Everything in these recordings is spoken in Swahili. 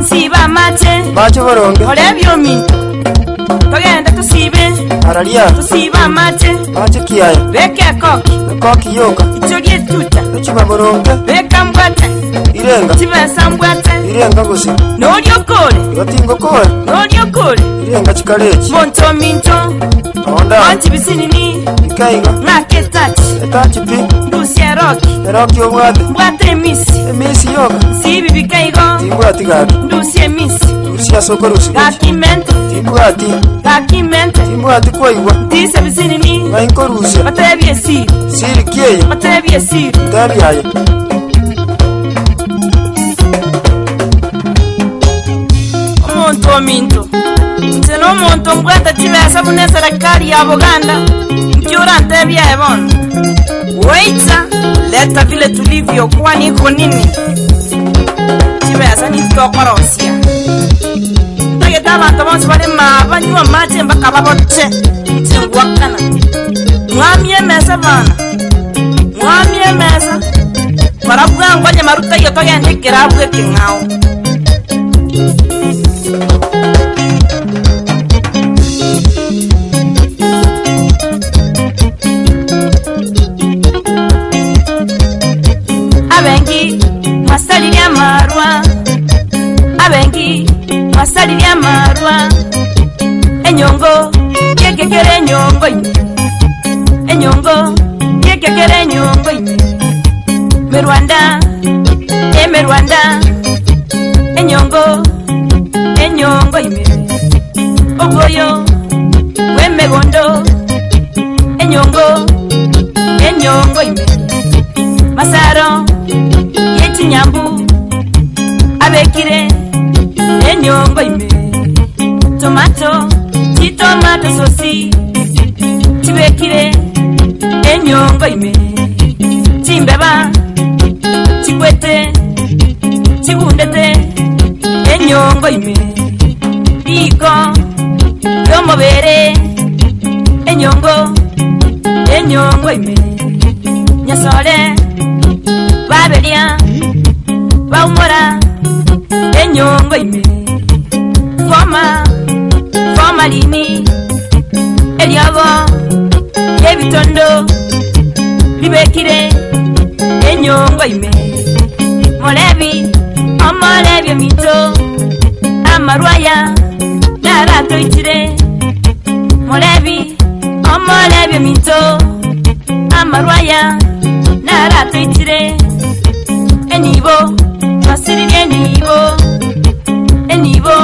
Siba mate boronge olebyo minto togenda tusibe aralia tusiba mate kiaye beke koki yoka icholie tuta chiba boronge beka mbwate irenga chibesa mbwate irenga gusi noliokole yotingo kole noliokole irenga chikalechi monto minto onda anti bisinini ikaiga naketati etachi pi dusia roki mbwate emisi yoka sibi bikaigo timbwati gaki dusia emisi dusia soko rusi gakimento timbwati kwaigwa tise bisinini mainko rusia batebye siri kieye batebye siri tabiaye omuntu ominto seno omuntu mbwata chibesa bune serikali ya Buganda mkiura ntebye bono weita leta vile tulivyo kwa niko nini chibesa nitokorosia tageta abantu bonse bali mabanywa mache mpaka babote ntengwakana mwamye mesa bana mwamye mesa barabwangwa nyamaruta yo togenda abwe kingao masalilya marwa enyongo yekekere enyongo yekekere enyongo merwanda enyongo ogoyo wemegondo enyongo masaro yechinyambu abekire enyongo tomato sosi chibekire enyongo chimbeba chikwete chigundete enyongo iko yomobere enyongo nyasole babelia baumora enyongo foma lini elyago yebitondo libekire enyongo molebi omolebyo mito amarwaya narato itire molebi omolebyo mito amarwaya narato itire enibo basirire enibo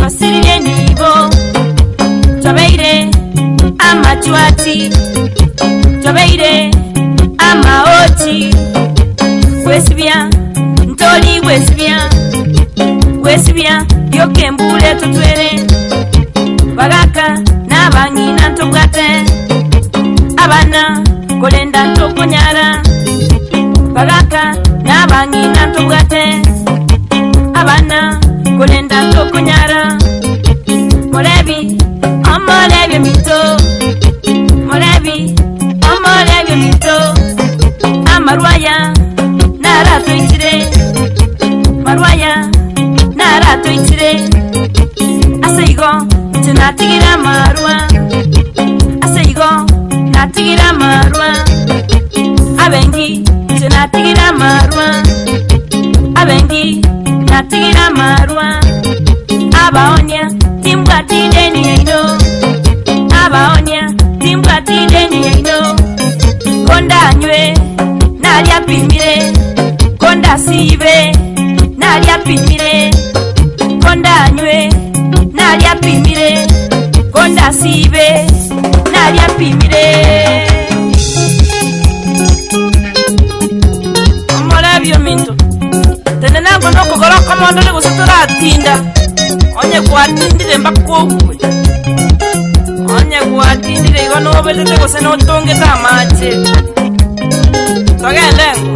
basirire enibo tabeire amachwati tabeire amaoti wesibya ntoli wesibya yokembule tutwere bagaka nabangina ntobwate abana kolenda ntokonyara bagaka nabangina ntobwate abana kolenda ntokonyara molebi omolebyo mito amarwaya narato itire aseigo tinatigira marwa abengi tinatigira marwa abaonya timbwatideni yaino kondanywe nalyapimire kondasibe nalyapimire kondanywe nalyapimire kondasibe nalyapimire omolabyo minto tene nango nokogoroka mondole gusituratinda onye kwatindire mbakogwe onye kwatindire igo nobelete gose notongeta amache togendengo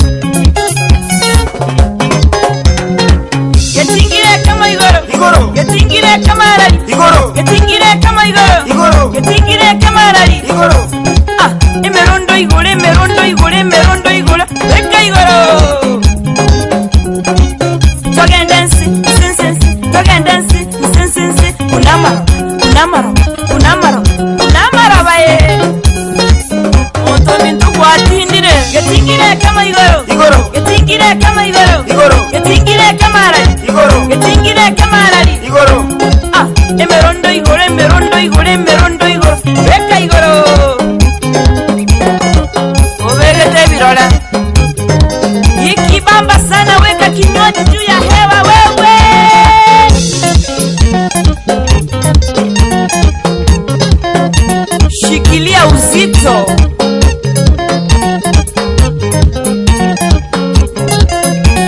Getingire kamarari. Igoro. Ah, emerondo igore, emerondo igore, emerondo igore. Weka igoro. Togendensi, sinsinsi, togendensi, sinsinsi. Unamaro baye. Oto mintu kwatindire. Getingire kama igoro. Igoro. Getingire kama igoro. Igoro. Getingire kamarari. Igoro. Getingire kamarari. Igoro. Ah, emerondo igore, emerondo igore, emerondo igore. Weka igoro. Obegete birora. Ikibamba sana, weka kinywaji juu ya hewa wewe. Shikilia uzito.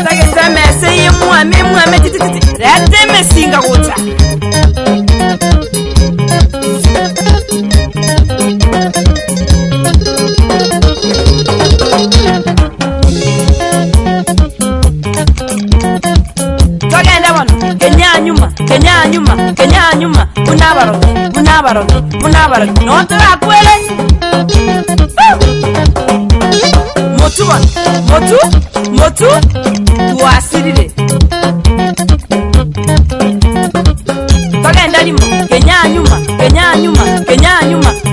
Tagezame seye muame tititi. Rateme singa wuta. Togenda wano. Kenyanyuma. Munabaro. Notora kwele. Motu. Tuasirire. Togenda limo. Kenyanyuma.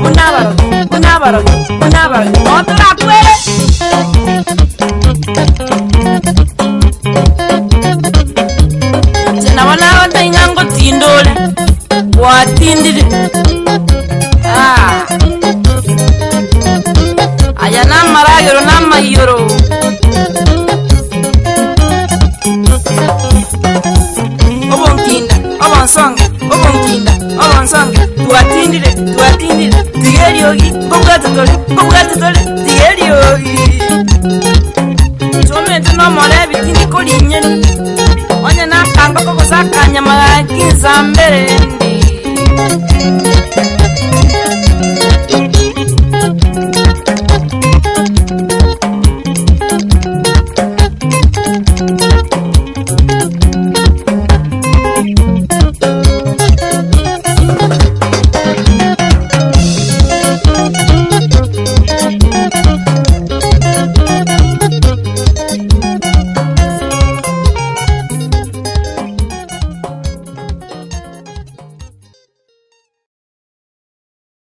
Munabaro. Notora kwele. Nabona onda ingango tindole. Watindire. Ah. Aya namayoro. Obonkinda, obonsonga. Tuatindire. Tigeriogi, kobwatutole, tigeriogi. Chomete no mole bitindi kolinyeni. Onye nakanga koko sakanya magaki zambere ndi.